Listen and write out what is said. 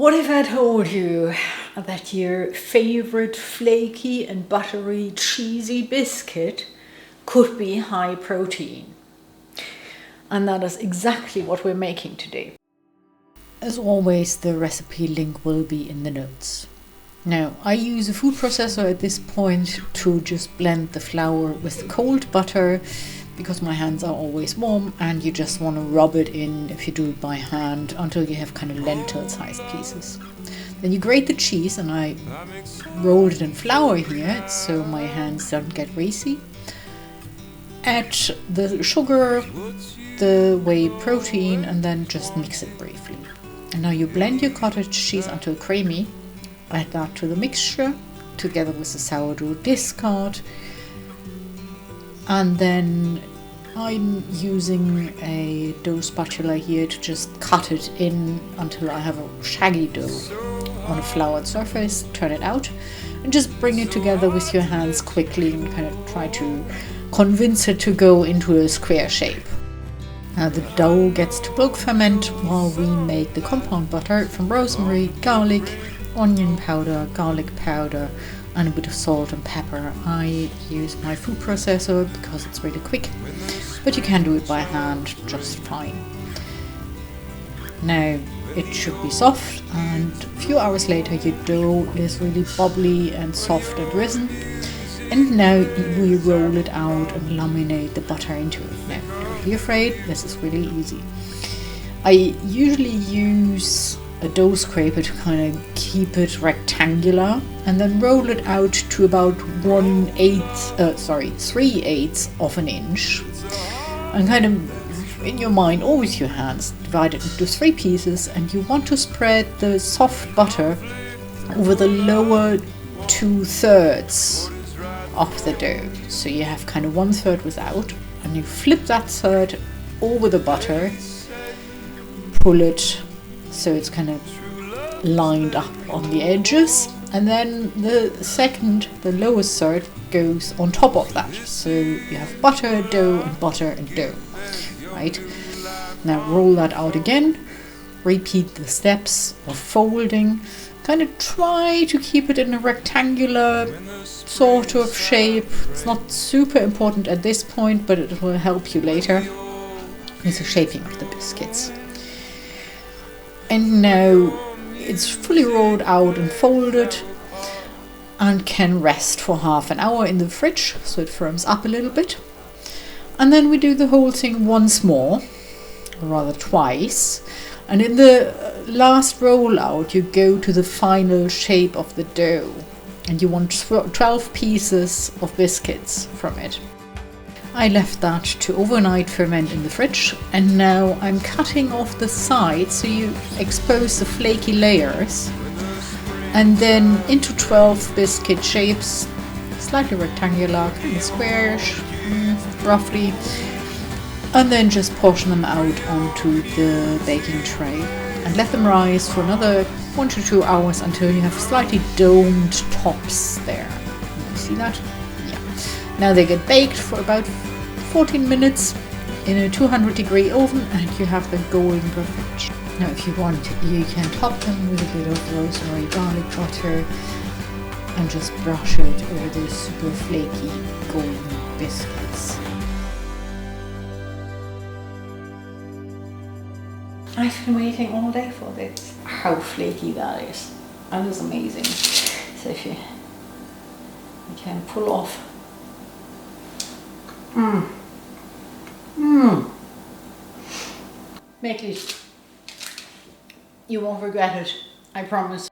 What if I told you that your favorite flaky and buttery cheesy biscuit could be high protein? And that is exactly what we're making today. As always, the recipe link will be in the notes. Now, I use a food processor at this point to just blend the flour with cold butter, because my hands are always warm and you just want to rub it in, if you do it by hand, until you have kind of lentil-sized pieces. Then you grate the cheese, and I rolled it in flour here so my hands don't get greasy. Add the sugar, the whey protein, and then just mix it briefly. And now you blend your cottage cheese until creamy. Add that to the mixture together with the sourdough discard. And then I'm using a dough spatula here to just cut it in until I have a shaggy dough on a floured surface. Turn it out and just bring it together with your hands quickly and kind of try to convince it to go into a square shape. Now the dough gets to bulk ferment while we make the compound butter from rosemary, garlic, onion powder, garlic powder, and a bit of salt and pepper. I use my food processor because it's really quick, but you can do it by hand just fine. Now it should be soft, and a few hours later your dough is really bubbly and soft and risen. And now we roll it out and laminate the butter into it. Now, don't be afraid, this is really easy. I usually use a dough scraper to kind of keep it rectangular, and then roll it out to about 3/8 of an inch. And kind of in your mind, or with your hands, divide it into 3 pieces, and you want to spread the soft butter over the lower 2/3 of the dough. So you have kind of 1/3 without, and you flip that third over the butter, pull it so it's kind of lined up on the edges, and then the lowest third goes on top of that. So you have butter, dough, and dough, right? Now roll that out again, repeat the steps of folding, kind of try to keep it in a rectangular sort of shape. It's not super important at this point, but it will help you later with the shaping of the biscuits. And now it's fully rolled out and folded and can rest for half an hour in the fridge so it firms up a little bit. And then we do the whole thing once more, or rather twice. And in the last roll out, you go to the final shape of the dough, and you want 12 pieces of biscuits from it. I left that to overnight ferment in the fridge, and now I'm cutting off the sides so you expose the flaky layers, and then into 12 biscuit shapes, slightly rectangular, kind of squarish, roughly, and then just portion them out onto the baking tray and let them rise for another 1 to 2 hours until you have slightly domed tops there. You see that? Yeah. Now they get baked for about 14 minutes in a 200-degree oven, and you have them golden perfection. Now if you want, you can top them with a bit of rosemary garlic butter and just brush it over those super flaky golden biscuits. I've been waiting all day for this. How flaky that is. That is amazing. So if you can pull off. Make it. You won't regret it. I promise.